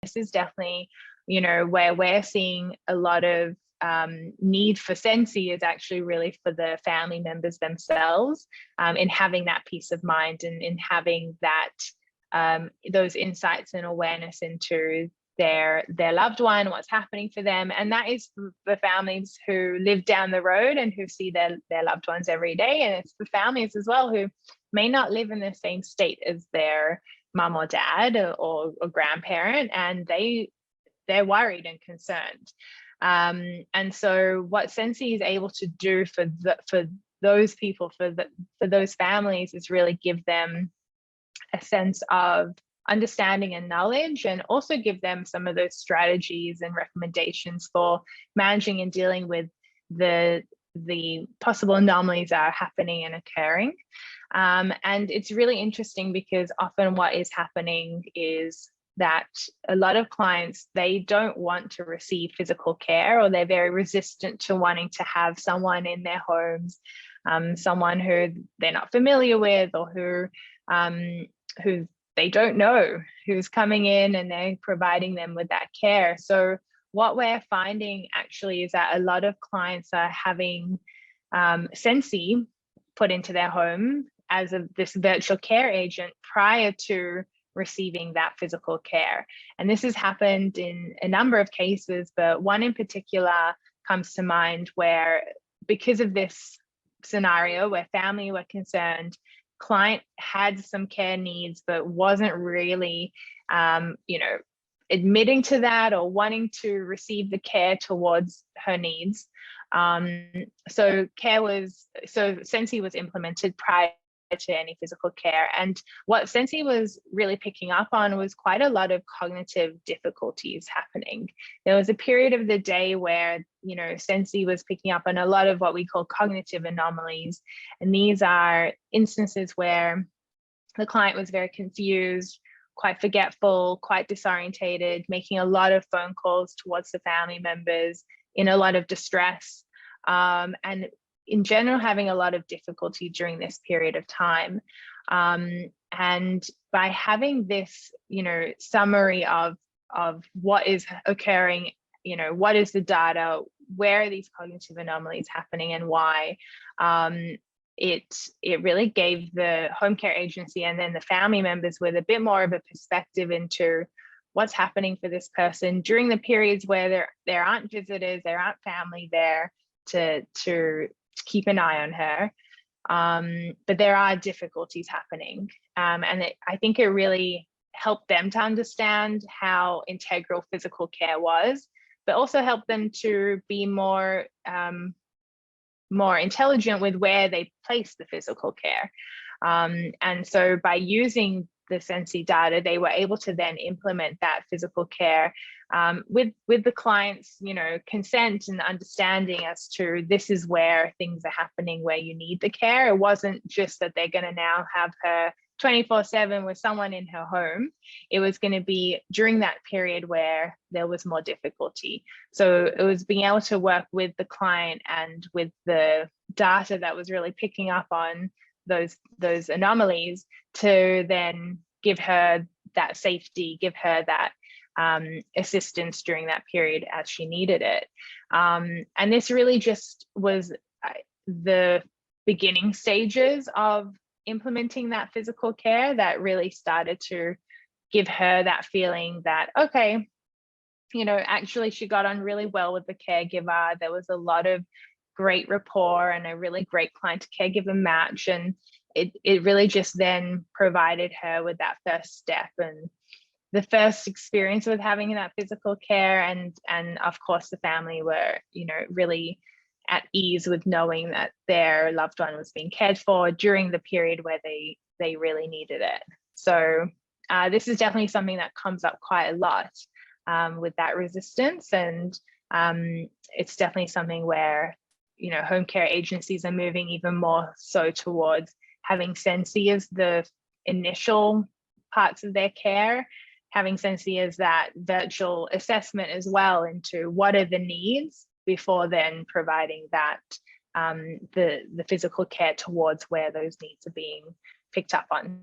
this is definitely, you know, where we're seeing a lot of need for Sensi is actually really for the family members themselves, in having that peace of mind and in having that those insights and awareness into their loved one, what's happening for them. And that is for families who live down the road and who see their loved ones every day. And it's for families as well who may not live in the same state as their mum or dad or grandparent, and they're worried and concerned. And so what Sensi is able to do for those people, for those families, is really give them a sense of understanding and knowledge, and also give them some of those strategies and recommendations for managing and dealing with the possible anomalies that are happening and occurring. And it's really interesting because often what is happening is that a lot of clients, they don't want to receive physical care, or they're very resistant to wanting to have someone in their homes, someone who they're not familiar with, or who they don't know who's coming in and they're providing them with that care. So what we're finding actually is that a lot of clients are having Sensi put into their home as this virtual care agent prior to receiving that physical care. And this has happened in a number of cases, but one in particular comes to mind where, because of this scenario where family were concerned, client had some care needs but wasn't really you know, admitting to that or wanting to receive the care towards her needs. So Sensi was implemented prior to any physical care. And what Sensi was really picking up on was quite a lot of cognitive difficulties happening. There was a period of the day where, you know, Sensi was picking up on a lot of what we call cognitive anomalies. And these are instances where the client was very confused, quite forgetful, quite disorientated, making a lot of phone calls towards the family members in a lot of distress, and in general having a lot of difficulty during this period of time. And by having this, you know, summary of what is occurring, you know, what is the data, where are these cognitive anomalies happening and why, it really gave the home care agency and then the family members with a bit more of a perspective into what's happening for this person during the periods where there aren't visitors, there aren't family there to keep an eye on her, but there are difficulties happening, and I think it really helped them to understand how integral physical care was, but also helped them to be more intelligent with where they place the physical care. And so by using the Sensi data, they were able to then implement that physical care with the client's, you know, consent and understanding as to this is where things are happening, where you need the care. It wasn't just that they're going to now have her 24/7 with someone in her home. It was going to be during that period where there was more difficulty. So it was being able to work with the client and with the data that was really picking up on those anomalies to then give her that safety, give her that assistance during that period as she needed it. And this really just was the beginning stages of implementing that physical care that really started to give her that feeling that, okay, you know, actually she got on really well with the caregiver. There was a lot of great rapport and a really great client to caregiver match. And it really just then provided her with that first step and the first experience with having that physical care. And of course the family were, you know, really at ease with knowing that their loved one was being cared for during the period where they really needed it. So this is definitely something that comes up quite a lot with that resistance. And it's definitely something where, you know, home care agencies are moving even more so towards having Sensi as the initial parts of their care, having Sensi as that virtual assessment as well into what are the needs before then providing that the physical care towards where those needs are being picked up on.